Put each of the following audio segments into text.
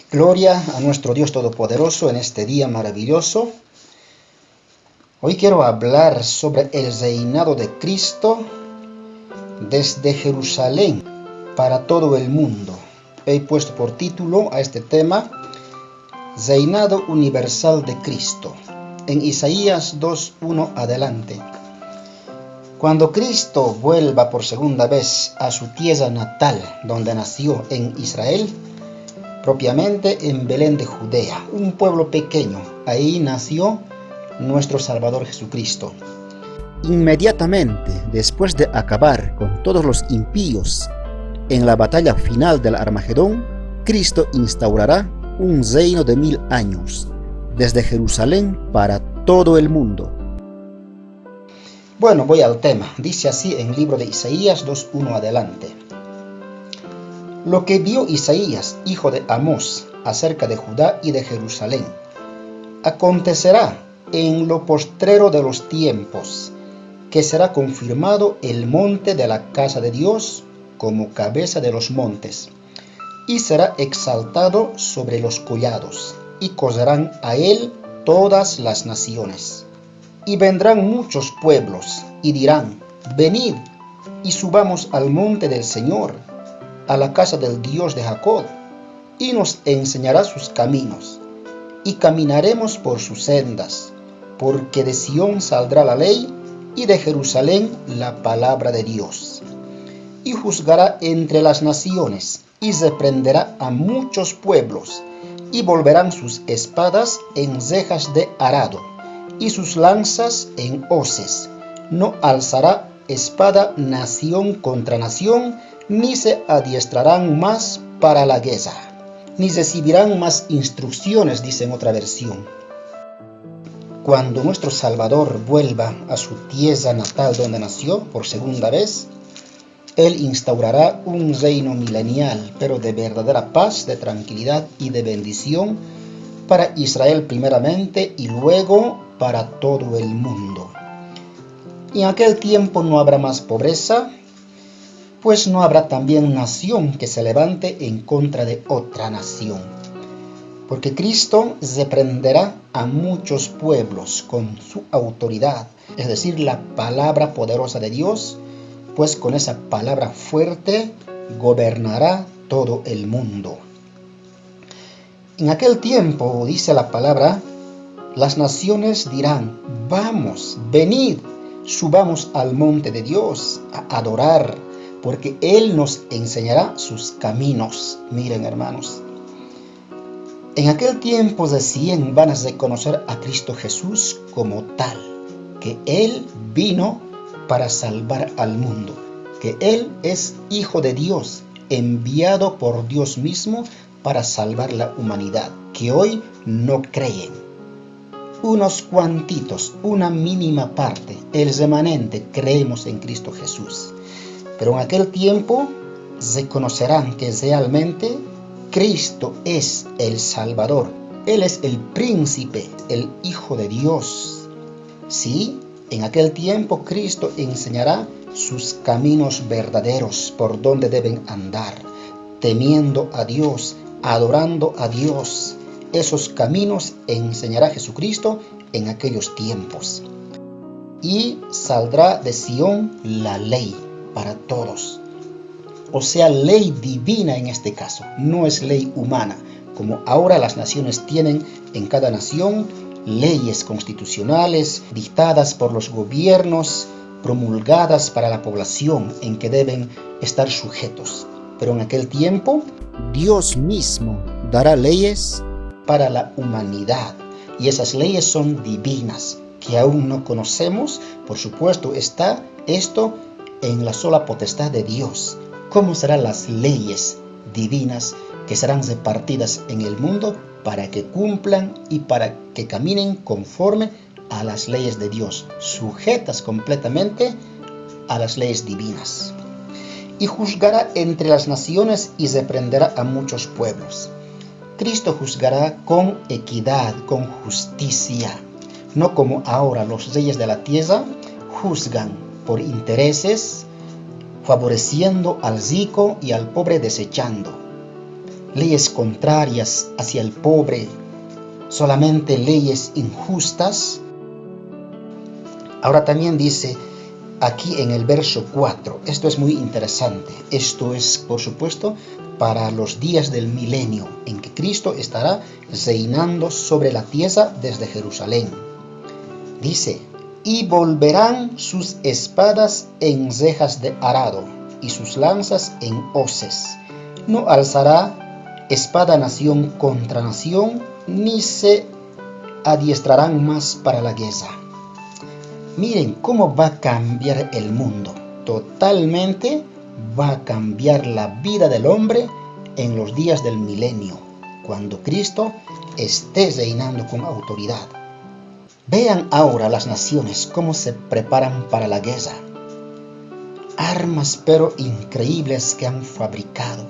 Gloria a nuestro Dios Todopoderoso en este día maravilloso. Hoy quiero hablar sobre el reinado de Cristo desde Jerusalén para todo el mundo. He puesto por título a este tema, Reinado Universal de Cristo. En Isaías 2:1 adelante. Cuando Cristo vuelva por segunda vez a su tierra natal, donde nació en Israel, propiamente en Belén de Judea, un pueblo pequeño, ahí nació nuestro Salvador Jesucristo. Inmediatamente después de acabar con todos los impíos en la batalla final del Armagedón, Cristo instaurará un reino de 1000 años, desde Jerusalén para todo el mundo. Bueno, voy al tema. Dice así en el libro de Isaías 2:1 adelante. Lo que vio Isaías, hijo de Amós, acerca de Judá y de Jerusalén, acontecerá en lo postrero de los tiempos, que será confirmado el monte de la casa de Dios como cabeza de los montes, y será exaltado sobre los collados, y correrán a él todas las naciones. Y vendrán muchos pueblos, y dirán, venid, y subamos al monte del Señor, a la casa del Dios de Jacob, y nos enseñará sus caminos, y caminaremos por sus sendas, porque de Sión saldrá la ley, y de Jerusalén la palabra de Dios. Y juzgará entre las naciones, y reprenderá a muchos pueblos, y volverán sus espadas en cejas de arado, y sus lanzas en hoces. No alzará espada nación contra nación, ni se adiestrarán más para la guerra, ni recibirán más instrucciones, dice en otra versión. Cuando nuestro Salvador vuelva a su tierra natal donde nació por segunda vez, Él instaurará un reino milenial, pero de verdadera paz, de tranquilidad y de bendición para Israel primeramente y luego para todo el mundo. Y en aquel tiempo no habrá más pobreza, pues no habrá también nación que se levante en contra de otra nación. Porque Cristo reprenderá a muchos pueblos con su autoridad, es decir, la palabra poderosa de Dios, pues con esa palabra fuerte gobernará todo el mundo. En aquel tiempo, dice la palabra, las naciones dirán, vamos, venid, subamos al monte de Dios a adorar, porque Él nos enseñará sus caminos. Miren, hermanos, en aquel tiempo recién van a reconocer a Cristo Jesús como tal, que Él vino para salvar al mundo, que Él es Hijo de Dios, enviado por Dios mismo para salvar la humanidad, que hoy no creen. Unos cuantitos, una mínima parte, el remanente, creemos en Cristo Jesús. Pero en aquel tiempo reconocerán que realmente Cristo es el Salvador. Él es el príncipe, el Hijo de Dios. Sí, en aquel tiempo Cristo enseñará sus caminos verdaderos por donde deben andar, temiendo a Dios, adorando a Dios. Esos caminos enseñará Jesucristo en aquellos tiempos. Y saldrá de Sión la ley para todos. O sea, ley divina en este caso, no es ley humana, como ahora las naciones tienen en cada nación leyes constitucionales dictadas por los gobiernos, promulgadas para la población en que deben estar sujetos. Pero en aquel tiempo, Dios mismo dará leyes para la humanidad, y esas leyes son divinas, que aún no conocemos. Por supuesto, está esto en la sola potestad de Dios. ¿Cómo serán las leyes divinas que serán repartidas en el mundo para que cumplan y para que caminen conforme a las leyes de Dios, sujetas completamente a las leyes divinas? Y juzgará entre las naciones y reprenderá a muchos pueblos. Cristo juzgará con equidad, con justicia, no como ahora los reyes de la tierra juzgan por intereses, favoreciendo al rico y al pobre desechando. leyes contrarias hacia el pobre, solamente leyes injustas. Ahora también dice aquí en el verso 4, esto es muy interesante, esto es por supuesto para los días del milenio, en que Cristo estará reinando sobre la tierra desde Jerusalén. Dice, y volverán sus espadas en cejas de arado, y sus lanzas en hoces. No alzará espada nación contra nación, ni se adiestrarán más para la guerra. Miren cómo va a cambiar el mundo. Totalmente va a cambiar la vida del hombre en los días del milenio, cuando Cristo esté reinando con autoridad. Vean ahora las naciones cómo se preparan para la guerra. Armas pero increíbles que han fabricado.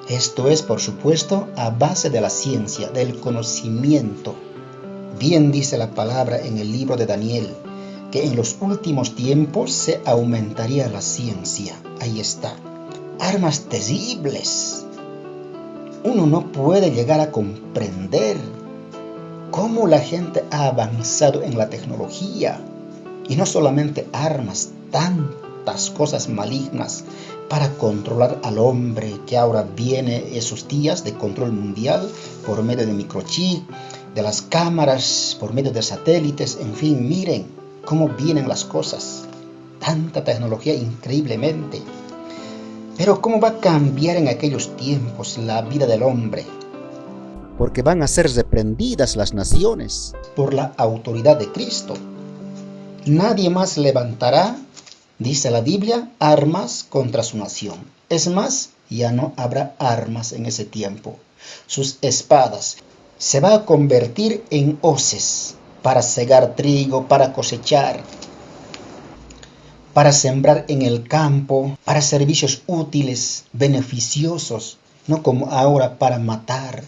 Esto es, por supuesto, a base de la ciencia, del conocimiento. Bien dice la palabra en el libro de Daniel, que en los últimos tiempos se aumentaría la ciencia. Ahí está. Armas terribles. Uno no puede llegar a comprender cómo la gente ha avanzado en la tecnología. Y no solamente armas, tantas cosas malignas para controlar al hombre, que ahora viene esos días de control mundial por medio de microchip, de las cámaras, por medio de satélites, en fin, miren cómo vienen las cosas. Tanta tecnología increíblemente. Pero ¿cómo va a cambiar en aquellos tiempos la vida del hombre? Porque van a ser reprendidas las naciones por la autoridad de Cristo. Nadie más levantará, dice la Biblia, armas contra su nación. Es más, ya no habrá armas en ese tiempo. Sus espadas se van a convertir en hoces para cegar trigo, para cosechar, para sembrar en el campo, para servicios útiles, beneficiosos, no como ahora para matar,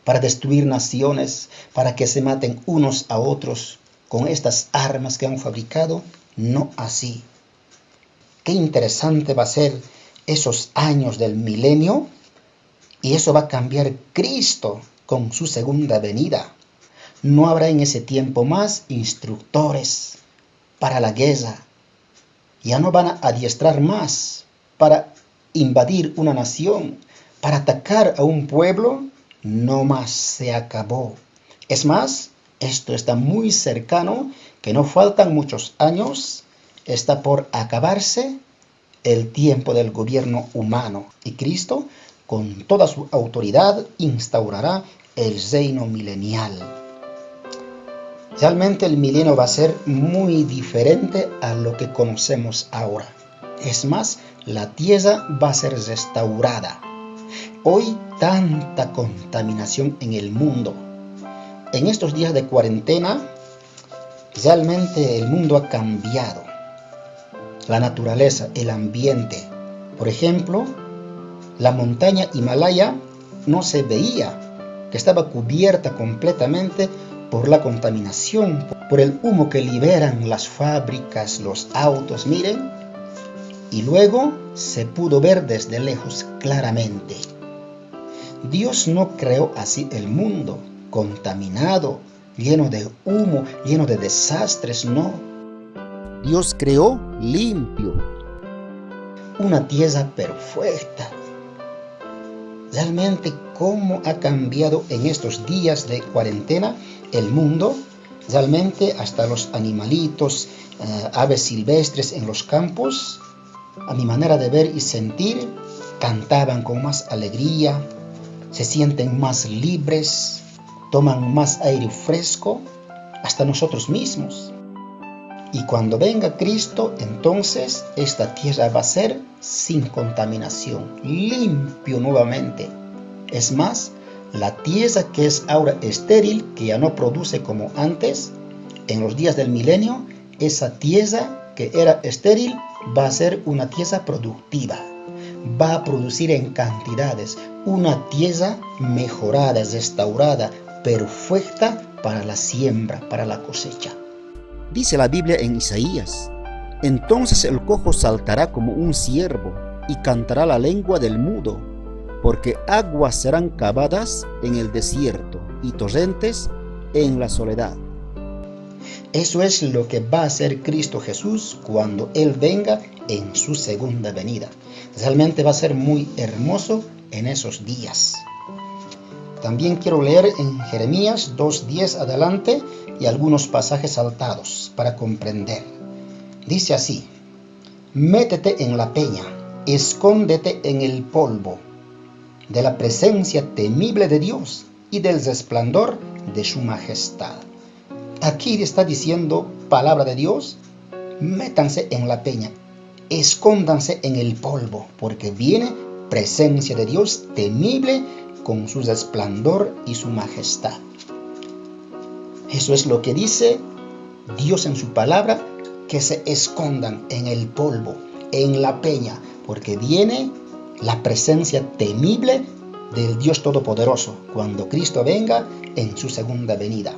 para destruir naciones, para que se maten unos a otros con estas armas que han fabricado, no así. Qué interesante va a ser esos años del milenio, y eso va a cambiar Cristo con su segunda venida. No habrá en ese tiempo más instructores para la guerra. Ya no van a adiestrar más para invadir una nación, para atacar a un pueblo. No más, se acabó. Es más, esto está muy cercano, que no faltan muchos años. Está por acabarse el tiempo del gobierno humano. Y Cristo, con toda su autoridad, instaurará el reino milenial. Realmente el milenio va a ser muy diferente a lo que conocemos ahora. Es más, la tierra va a ser restaurada. Hoy tanta contaminación en el mundo. En estos días de cuarentena, realmente el mundo ha cambiado. La naturaleza, el ambiente. Por ejemplo, la montaña Himalaya no se veía, que estaba cubierta completamente por la contaminación, por el humo que liberan las fábricas, los autos, miren. Y luego se pudo ver desde lejos claramente. Dios no creó así el mundo, contaminado, lleno de humo, lleno de desastres, no. Dios creó limpio, una tierra perfecta. Realmente cómo ha cambiado en estos días de cuarentena el mundo. Realmente hasta los animalitos, aves silvestres en los campos, a mi manera de ver y sentir, cantaban con más alegría, se sienten más libres, toman más aire fresco, hasta nosotros mismos. Y cuando venga Cristo, entonces esta tierra va a ser sin contaminación, limpio nuevamente. Es más, la tierra que es ahora estéril, que ya no produce como antes, en los días del milenio, esa tierra que era estéril va a ser una tierra productiva. Va a producir en cantidades, una tierra mejorada, restaurada, perfecta para la siembra, para la cosecha. Dice la Biblia en Isaías: entonces el cojo saltará como un ciervo y cantará la lengua del mudo. porque aguas serán cavadas en el desierto y torrentes en la soledad. Eso es lo que va a hacer Cristo Jesús cuando Él venga en su segunda venida. Realmente va a ser muy hermoso en esos días. También quiero leer en Jeremías 2:10 adelante y algunos pasajes saltados para comprender. Dice así: métete en la peña, escóndete en el polvo, de la presencia temible de Dios y del resplandor de su majestad. Aquí está diciendo palabra de Dios: métanse en la peña, escóndanse en el polvo, porque viene presencia de Dios temible con su resplandor y su majestad. Eso es lo que dice Dios en su palabra, que se escondan en el polvo, en la peña, porque viene la presencia temible del Dios Todopoderoso cuando Cristo venga en su segunda venida.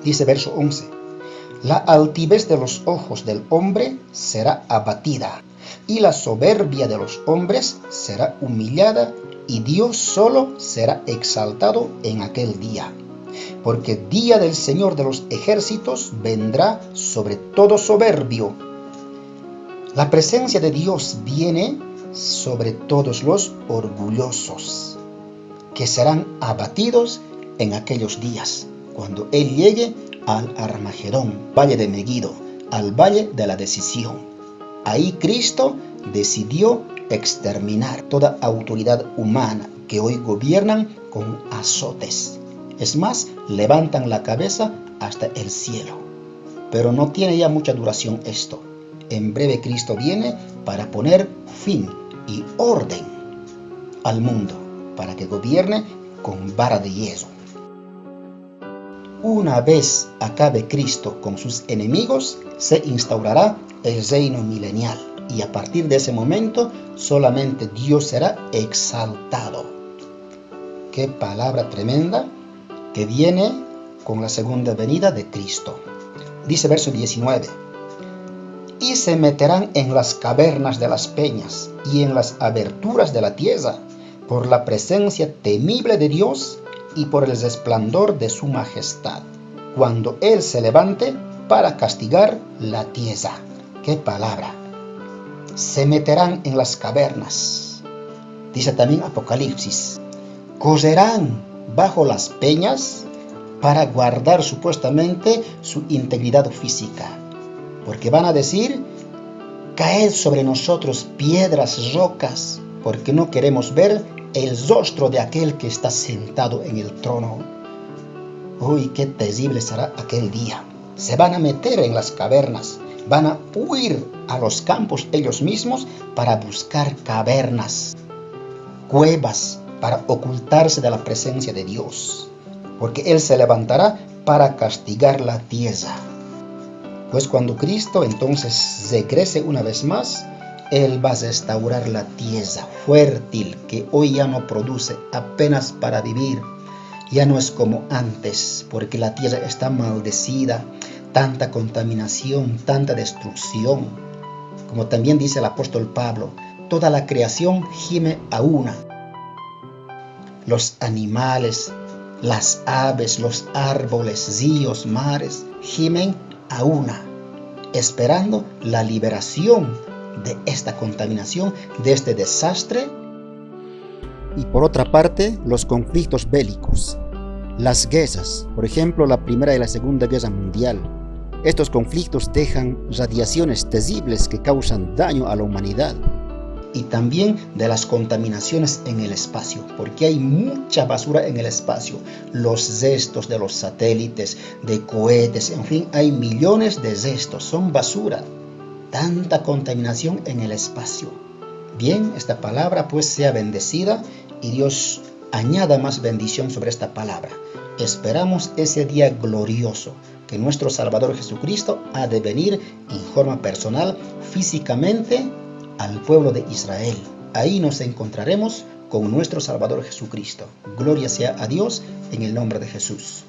Dice verso 11: la altivez de los ojos del hombre será abatida, y la soberbia de los hombres será humillada, y Dios solo será exaltado en aquel día. Porque el día del Señor de los ejércitos vendrá sobre todo soberbio. La presencia de Dios viene sobre todos los orgullosos, que serán abatidos en aquellos días, cuando Él llegue al Armagedón, valle de Megiddo, al valle de la decisión. Ahí Cristo decidió exterminar toda autoridad humana que hoy gobiernan con azotes. Es más, levantan la cabeza hasta el cielo. Pero no tiene ya mucha duración esto. En breve Cristo viene para poner fin y orden al mundo, para que gobierne con vara de hierro. Una vez acabe Cristo con sus enemigos, se instaurará el reino milenial. Y a partir de ese momento, solamente Dios será exaltado. Qué palabra tremenda que viene con la segunda venida de Cristo. Dice verso 19: y se meterán en las cavernas de las peñas y en las aberturas de la tierra, por la presencia temible de Dios y por el resplandor de su majestad, cuando Él se levante para castigar la tierra. ¡Qué palabra! Se meterán en las cavernas. Dice también Apocalipsis: correrán bajo las peñas para guardar supuestamente su integridad física, porque van a decir: caed sobre nosotros piedras, rocas, porque no queremos ver el rostro de aquel que está sentado en el trono. Uy, qué terrible será aquel día. Se van a meter en las cavernas, van a huir a los campos ellos mismos para buscar cavernas, cuevas, para ocultarse de la presencia de Dios, porque Él se levantará para castigar la tierra. Pues cuando Cristo entonces regrese una vez más, Él va a restaurar la tierra fértil que hoy ya no produce apenas para vivir. Ya no es como antes, porque la tierra está maldecida, tanta contaminación, tanta destrucción. Como también dice el apóstol Pablo, toda la creación gime a una. Los animales, las aves, los árboles, ríos, mares, gimen a una, esperando la liberación de esta contaminación, de este desastre. Y por otra parte, los conflictos bélicos, las guerras, por ejemplo la Primera y la Segunda Guerra Mundial. Estos conflictos dejan radiaciones terribles que causan daño a la humanidad. Y también de las contaminaciones en el espacio, porque hay mucha basura en el espacio, los restos de los satélites, de cohetes, en fin, hay millones de restos, son basura, tanta contaminación en el espacio. Bien, esta palabra pues sea bendecida y Dios añada más bendición sobre esta palabra. Esperamos ese día glorioso que nuestro Salvador Jesucristo ha de venir en forma personal, físicamente, al pueblo de Israel. Ahí nos encontraremos con nuestro Salvador Jesucristo. Gloria sea a Dios en el nombre de Jesús.